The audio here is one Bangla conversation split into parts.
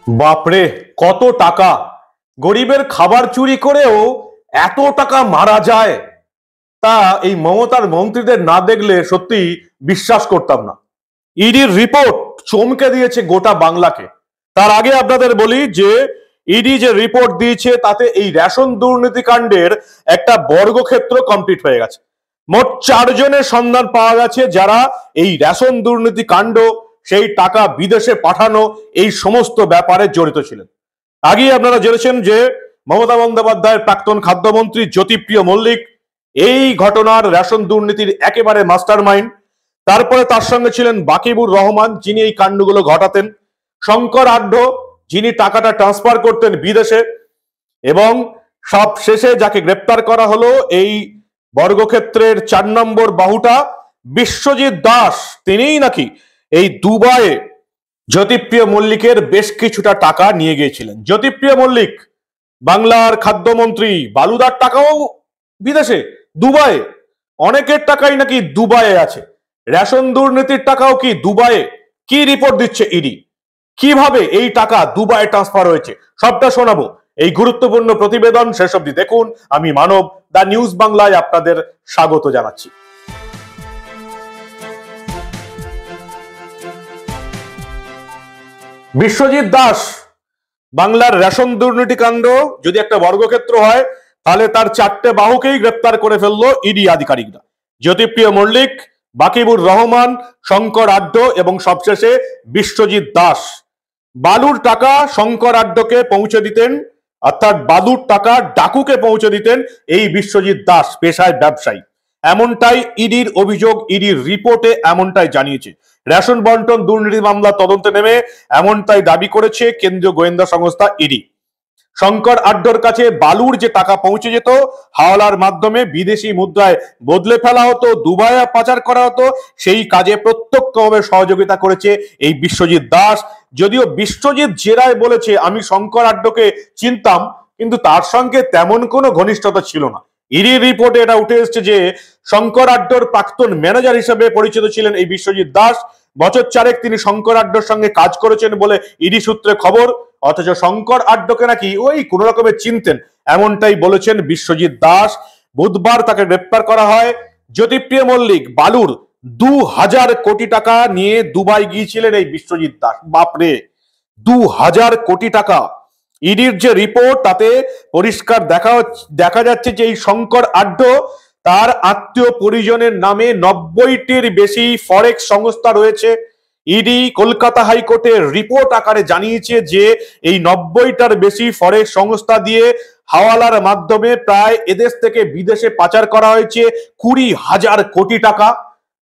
বাপরে, কত টাকা! গরিবের খাবার চুরি করেও এত টাকা মারা যায়, তা এই মমতার মন্ত্রীদের না দেখলে সত্যি বিশ্বাস করতাম না। ইডির রিপোর্ট চমকে দিয়েছে গোটা বাংলাকে। তার আগে আপনাদের বলি যে ইডি যে রিপোর্ট দিয়েছে তাতে এই রেশন দুর্নীতি কাণ্ডের একটা বর্গক্ষেত্র কমপ্লিট হয়ে গেছে। মোট 4 জনের সন্ধান পাওয়া গেছে যারা এই রেশন দুর্নীতি কাণ্ড, সেই টাকা বিদেশে পাঠানো, এই সমস্ত ব্যাপারে জড়িত ছিলেন। আগেই আপনারা জেনেছেন যে মমতা বন্দ্যোপাধ্যায়ের প্রাক্তন খাদ্যমন্ত্রী জ্যোতিপ্রিয় মল্লিক এই ঘটনার রেশন দুর্নীতির একেবারে মাস্টার মাইন্ড। তারপরে তার সঙ্গে ছিলেন বাকিবুর রহমান, যিনি এই কাণ্ডগুলো ঘটাতেন, শঙ্কর আঢ্য, যিনি টাকাটা ট্রান্সফার করতেন বিদেশে, এবং সব শেষে যাকে গ্রেপ্তার করা হলো এই বর্গক্ষেত্রের 4 নম্বর বাহুটা, বিশ্বজিৎ দাস, তিনিই নাকি এই দুবাইয়ে জ্যোতিপ্রিয় মল্লিকের বেশ কিছুটা টাকা নিয়ে গিয়েছিলেন। জ্যোতিপ্রিয় মল্লিক বাংলার খাদ্যমন্ত্রী, বালুদার টাকাও বিদেশে, দুবাইয়ে, অনেকের টাকাই নাকি দুবাইয়ে আছে। রেশন দুর্নীতির টাকাও কি দুবাইয়ে? কি রিপোর্ট দিচ্ছে ইডি? কিভাবে এই টাকা দুবাইয়ে ট্রান্সফার হয়েছে সবটা শোনাবো এই গুরুত্বপূর্ণ প্রতিবেদন। শেষ অবধি দেখুন। আমি মানব, দা নিউজ বাংলায় আপনাদের স্বাগত জানাচ্ছি। বিশ্বজিৎ দাস, বাংলার রেশন দুর্নীতি কাণ্ড যদি একটা বর্গক্ষেত্র হয় তাহলে তার 4টে বাহুকেই গ্রেপ্তার করে ফেললো ইডি আধিকারিকরা। জ্যোতিপ্রিয় মল্লিক, বাকিবুর রহমান, শঙ্কর আঢ্য এবং সবশেষে বিশ্বজিৎ দাস। বালুর টাকা শঙ্কর আঢ্যকে পৌঁছে দিতেন, অর্থাৎ বালুর টাকা ডাকুকে পৌঁছে দিতেন এই বিশ্বজিৎ দাস, পেশায় ব্যবসায়ী। এমনটাই ইডির অভিযোগ, ইডির রিপোর্টে এমনটাই জানিয়েছে। রেশন বন্টন দুর্নীতি মামলা তদন্তে নেমে এমনটাই দাবি করেছে কেন্দ্রীয় গোয়েন্দা সংস্থা ইডি। শঙ্কর আড্ডর কাছে বালুর যে টাকা পৌঁছে যেত হাওলার মাধ্যমে বিদেশি মুদ্রায় বদলে ফেলা হতো, দুবাইয়ে পাচার করা হতো, সেই কাজে প্রত্যক্ষভাবে সহযোগিতা করেছে এই বিশ্বজিৎ দাস। যদিও বিশ্বজিৎ জেরায় বলেছে, আমি শঙ্কর আড্ডকে চিনতাম, কিন্তু তার সঙ্গে তেমন কোনো ঘনিষ্ঠতা ছিল না। ইডি রিপোর্টে এটা উঠে এসেছে যে শঙ্কর আড্ডর প্রাক্তন ম্যানেজার হিসেবে পরিচিত ছিলেন এই বিশ্বজিৎ দাস। বছর 4 তিনি শঙ্কর আড্ডর সঙ্গে কাজ করেছেন বলে ইডি সূত্রে খবর। অথচ শঙ্কর আড্ডকে নাকি ওই কোন রকমের চিনতেন, এমনটাই বলেছেন বিশ্বজিৎ দাস। বুধবার তাকে গ্রেপ্তার করা হয়। জ্যোতিপ্রিয় মল্লিক বালুর 2000 কোটি টাকা নিয়ে দুবাই গিয়েছিলেন এই বিশ্বজিৎ দাস। বাপরে, 2000 কোটি টাকা! ইডির যে রিপোর্ট তাতে পরিষ্কার দেখা যাচ্ছে যে এই শঙ্কর আড্ড, তার আত্মীয় পরিজনের নামে 90টির বেশি ফরেক্স সংস্থা রয়েছে। ইডি কলকাতা হাইকোর্টের রিপোর্ট আকারে জানিয়েছে যে এই 90টার বেশি ফরেক্স সংস্থা দিয়ে হাওয়ালার মাধ্যমে প্রায় এদেশ থেকে বিদেশে পাচার করা হয়েছে 20,000 কোটি টাকা।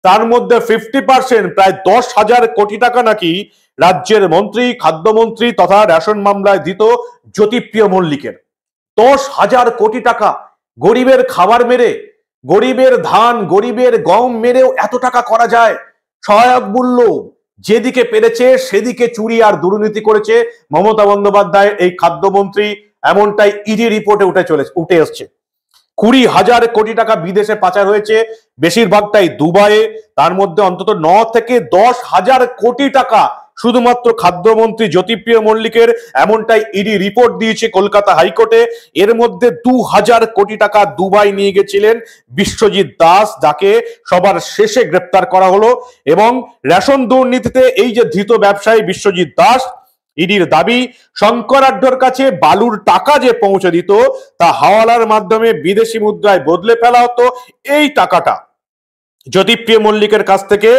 তার মধ্যে 50% প্রায় 10,000 কোটি টাকা নাকি রাজ্যের মন্ত্রী, খাদ্যমন্ত্রী তথা রেশন মামলায় দিত জ্যোতিপ্রিয় মল্লিকের। 10,000 কোটি টাকা গরিবের খাবার মেরে, গরিবের ধান, গরিবের গম মেরেও এত টাকা করা যায়? সহায়ক মূল্য যেদিকে পেরেছে সেদিকে চুরি আর দুর্নীতি করেছে মমতা বন্দ্যোপাধ্যায়ের এই খাদ্যমন্ত্রী, এমনটাই ইডি রিপোর্টে উঠে এসছে। 20,000 কোটি টাকা বিদেশে পাচার হয়েছে, বেশিরভাগটাই দুবাইয়ে। তার মধ্যে অন্তত 9 থেকে 10,000 কোটি টাকা শুধুমাত্র খাদ্যমন্ত্রী জ্যোতিপ্রিয় মল্লিকের, এমনটাই ইডি রিপোর্ট দিয়েছে কলকাতা হাইকোর্টে। এর মধ্যে 2,000 কোটি টাকা দুবাই নিয়ে গেছিলেন বিশ্বজিৎ দাস, যাকে সবার শেষে গ্রেপ্তার করা হলো। এবং রেশন দুর্নীতিতে এই যে ধৃত ব্যবসায়ী বিশ্বজিৎ দাস, ইডির দাবি শঙ্কর আড্ডর কাছে বালুর টাকা যে পৌঁছে দিত তা হাওয়ালার মাধ্যমে বিদেশি মুদ্রায় বদলে ফেলা হতো। এই টাকাটা জ্যোতিপ্রিয় মল্লিকের কাছ থেকে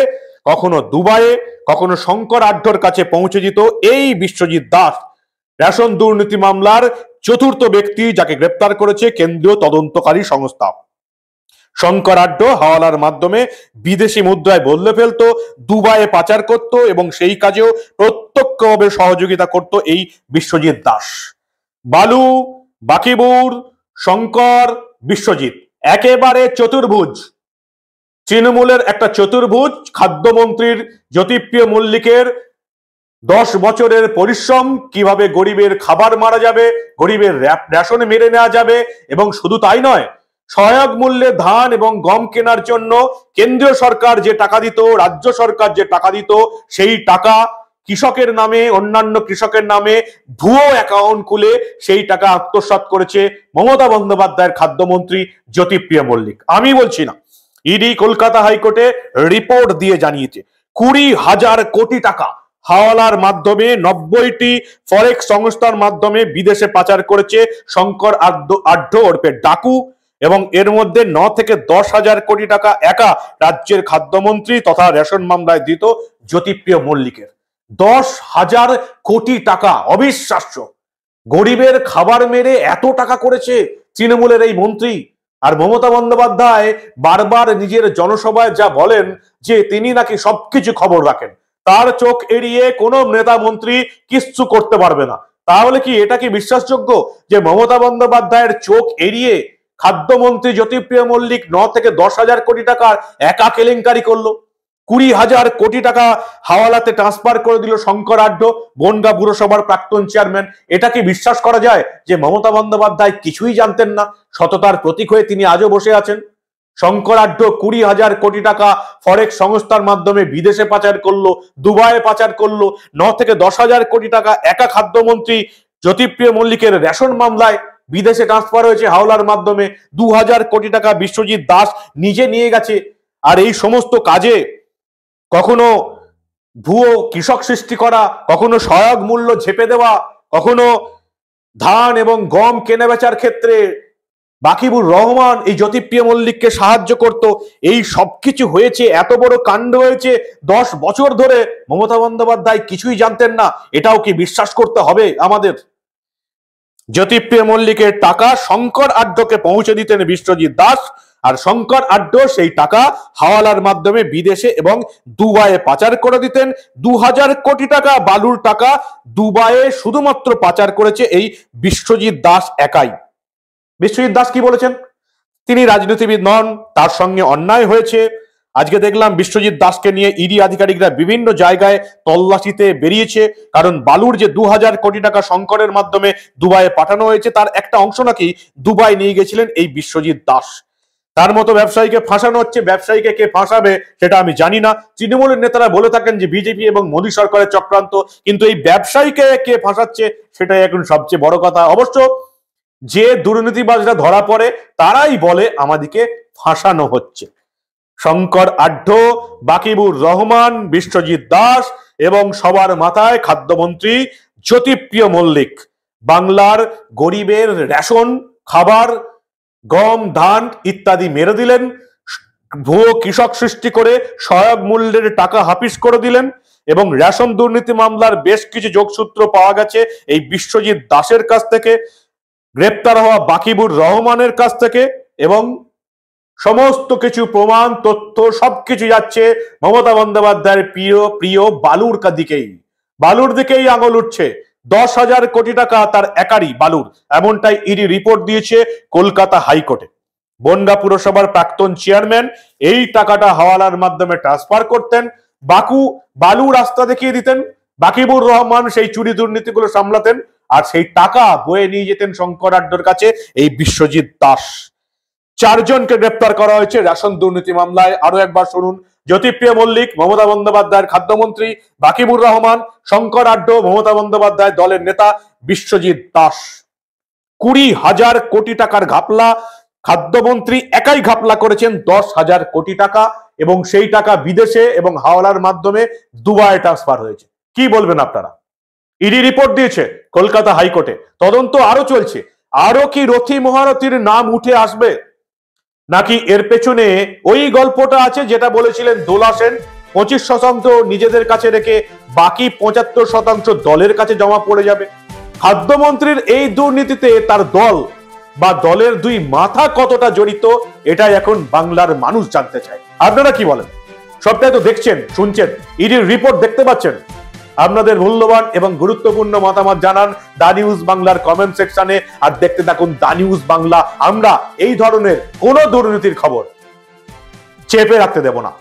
কখনো দুবাইয়ে, কখনো শঙ্কর আড্ডর কাছে পৌঁছে দিত এই বিশ্বজিৎ দাস, রেশন দুর্নীতি মামলার 4র্থ ব্যক্তি যাকে গ্রেপ্তার করেছে কেন্দ্রীয় তদন্তকারী সংস্থা। শঙ্কর আড্ড হাওয়ালার মাধ্যমে বিদেশি মুদ্রায় বদলে ফেলতো, দুবাইয়ে পাচার করত এবং সেই কাজেও প্রত্যক্ষভাবে সহযোগিতা করত এই বিশ্বজিৎ দাস। বালু, বাকিবুর, শঙ্কর, বিশ্বজিৎ একেবারে চতুর্ভুজ। তৃণমূলের একটা চতুর্ভুজ। খাদ্যমন্ত্রীর জ্যোতিপ্রিয় মল্লিকের 10 বছরের পরিশ্রম, কিভাবে গরিবের খাবার মারা যাবে, গরিবের রেশন মেরে নেওয়া যাবে, এবং শুধু তাই নয়, সহায়ক মূল্যে ধান এবং গম কেনার জন্য কেন্দ্রীয় সরকার যে টাকা দিত, রাজ্য সরকার যে টাকা দিত, সেই টাকা কৃষকের নামে, অন্যান্য কৃষকের নামে ভুয়ো অ্যাকাউন্ট খুলে সেই টাকা আত্মসাৎ করেছে মমতা বন্দ্যোপাধ্যায়ের খাদ্যমন্ত্রী জ্যোতিপ্রিয় মল্লিক। আমি বলছি না, ইডি কলকাতা হাইকোর্টে রিপোর্ট দিয়ে জানিয়েছে 20,000 কোটি টাকা হাওলার মাধ্যমে 90টি ফরেক্স সংস্থার মাধ্যমে বিদেশে পাচার করেছে শঙ্কর আঢ্য ওরফে ডাকু, এবং এর মধ্যে 9 থেকে 10,000 কোটি টাকা একা রাজ্যের খাদ্যমন্ত্রী তথা রেশন মামলায় দিত জ্যোতিপ্রিয় মল্লিকের। 10,000 কোটি টাকা, অবিশ্বাস্য। গরিবের খাবার মেরে এত টাকা করেছে তৃণমূলের এই মন্ত্রী। আর মমতা বন্দ্যোপাধ্যায় বারবার নিজের জনসভায় যা বলেন যে তিনি নাকি সবকিছু খবর রাখেন, তার চোখ এড়িয়ে কোনো নেতা মন্ত্রী কিচ্ছু করতে পারবে না। তাহলে কি এটা কি বিশ্বাসযোগ্য যে মমতা বন্দ্যোপাধ্যায়ের চোখ এড়িয়ে খাদ্যমন্ত্রী জ্যোতিপ্রিয় মল্লিক 9 থেকে 10,000 কোটি টাকার একা কেলেঙ্কারি করলো? 20,000 কোটি টাকা হাওয়ালাতে ট্রান্সফার করে দিল শঙ্কর আঢ্য, বনগাঁ পুরসভার প্রাক্তন চেয়ারম্যান। এটা কি বিশ্বাস করা যায় যে মমতা বন্দ্যোপাধ্যায় কিছুই জানতেন না? সততার প্রতীক হয়ে তিনি আজও বসে আছেন। শঙ্কর আঢ্য 20,000 কোটি টাকা ফরেক্স সংস্থার মাধ্যমে বিদেশে পাচার করলো, দুবাইয়ে পাচার করলো। 9 থেকে 10,000 কোটি টাকা একা খাদ্যমন্ত্রী জ্যোতিপ্রিয় মল্লিকের রেশন মামলায় বিদেশে ট্রান্সফার হয়েছে হাওলার মাধ্যমে। 2,000 কোটি টাকা বিশ্বজিৎ দাস নিজে নিয়ে গেছে। আর এই সমস্ত কাজে কখনো ভুয়ো কৃষক সৃষ্টি করা, কখনো সহায়ক মূল্য ঝেপে দেওয়া, কখনো ধান এবং গম কেনা বেচার ক্ষেত্রে বাকিবুর রহমান এই জ্যোতিপ্রিয় মল্লিককে সাহায্য করত। এই সবকিছু হয়েছে, এত বড় কাণ্ড হয়েছে 10 বছর ধরে মমতা বন্দ্যোপাধ্যায় কিছুই জানতেন না। এটাও কি বিশ্বাস করতে হবে আমাদের? জ্যোতিপ্রিয় মল্লিকের টাকা শঙ্কর আঢ্যকে পৌঁছে দিতেন বিশ্বজিৎ দাস, আর শঙ্কর আঢ্য সেই টাকা হাওয়ালার মাধ্যমে বিদেশে এবং দুবাইয়ে পাচার করে দিতেন। 2,000 কোটি টাকা বালুর টাকা দুবাইয়ে শুধুমাত্র পাচার করেছে এই বিশ্বজিৎ দাস একাই। বিশ্বজিৎ দাস কি বলেছেন? তিনি রাজনীতিবিদ নন, তার সঙ্গে অন্যায় হয়েছে। আজকে দেখলাম বিশ্বজিৎ দাসকে নিয়ে ইডি আধিকারিকরা বিভিন্ন জায়গায় তল্লাশিতে বেরিয়েছে, কারণ বালুর যে 2,000 কোটি টাকা শঙ্করের মাধ্যমে দুবাইয়ে পাঠানো হয়েছে তার একটা অংশ নাকি দুবাই নিয়ে গেছিলেন এই বিশ্বজিৎ দাস। তার মতো ব্যবসায়ীকে ফাঁসানো হচ্ছে। ব্যবসায়ীকে কে ফাঁসাবে সেটা আমি জানি না। তৃণমূলের নেতারা বলে থাকেন যে বিজেপি এবং মোদী সরকারের চক্রান্ত, কিন্তু এই ব্যবসায়ীকে কে ফাঁসাচ্ছে সেটাই এখন সবচেয়ে বড় কথা। অবশ্য যে দুর্নীতিবাজরা ধরা পড়ে তারাই বলে আমাদেরকে ফাঁসানো হচ্ছে। শঙ্কর আঢ্য, বাকিবুর রহমান, বিশ্বজিৎ দাস এবং সবার মাথায় খাদ্যমন্ত্রী জ্যোতিপ্রিয় মল্লিক বাংলার গরিবের রেশন, খাবার, গম, ধান ইত্যাদি মেরে দিলেন। ভুয়ো কৃষক সৃষ্টি করে সহায়ক মূল্যের টাকা হাফিস করে দিলেন, এবং রেশন দুর্নীতি মামলার বেশ কিছু যোগসূত্র পাওয়া গেছে এই বিশ্বজিৎ দাসের কাছ থেকে, গ্রেপ্তার হওয়া বাকিবুর রহমানের কাছ থেকে, এবং সমস্ত কিছু প্রমাণ তথ্য সবকিছু যাচ্ছে মমতা বন্দ্যোপাধ্যায়ের প্রিয় বালুর দিকেই। বালুর দিকেই আঙুল উঠছে। 10,000 কোটি টাকা তার একারই বালুর, এমনটাই ইডি রিপোর্ট দিয়েছে কলকাতা হাইকোর্টে। বনগাঁ পুরসভার প্রাক্তন চেয়ারম্যান এই টাকাটা হাওয়ালার মাধ্যমে ট্রান্সফার করতেন, বালু রাস্তা দেখিয়ে দিতেন, বাকিবুর রহমান সেই চুরি দুর্নীতিগুলো সামলাতেন, আর সেই টাকা বয়ে নিয়ে যেতেন শঙ্কর আঢ্যর কাছে এই বিশ্বজিৎ দাস। 4 জনকে গ্রেপ্তার করা হয়েছে রেশন দুর্নীতি মামলায়। আরো একবার শুনুন: জ্যোতিপ্রিয় মল্লিক মমতা বন্দ্যোপাধ্যায়ের খাদ্যমন্ত্রী, বাকিবুর রহমান শঙ্কর আঢ্য মমতা বন্দ্যোপাধ্যায় দলের নেতা, বিশ্বজিৎ দাস। 20,000 কোটি টাকার ঘাপলা খাদ্যমন্ত্রী একাই ঘাপলা করেছেন। 10,000 কোটি টাকা, এবং সেই টাকা বিদেশে এবং হাওলার মাধ্যমে দুবাইয়ে ট্রান্সফার হয়েছে। কি বলবেন আপনারা? ইডি রিপোর্ট দিয়েছে কলকাতা হাইকোর্টে, তদন্ত আরো চলছে। আরো কি রথী মহারথীর নাম উঠে আসবে, নাকি এর পেছনে ওই গল্পটা আছে যেটা বলেছিলেন দোলা সেন, 25% নিজেদের কাছে রেখে বাকি 75% দলের কাছে জমা পড়ে যাবে? খাদ্যমন্ত্রীর এই দুর্নীতিতে তার দল বা দলের 2 মাথা কতটা জড়িত, এটাই এখন বাংলার মানুষ জানতে চায়। আপনারা কি বলেন? সবটাই তো দেখছেন, শুনছেন, ইডির রিপোর্ট দেখতে পাচ্ছেন। আপনাদের মূল্যবান এবং গুরুত্বপূর্ণ মতামত জানান দা নিউজ বাংলার কমেন্ট সেকশনে, আর দেখতে থাকুন দা নিউজ বাংলা। আমরা এই ধরনের কোনো দুর্নীতির খবর চেপে রাখতে দেব না।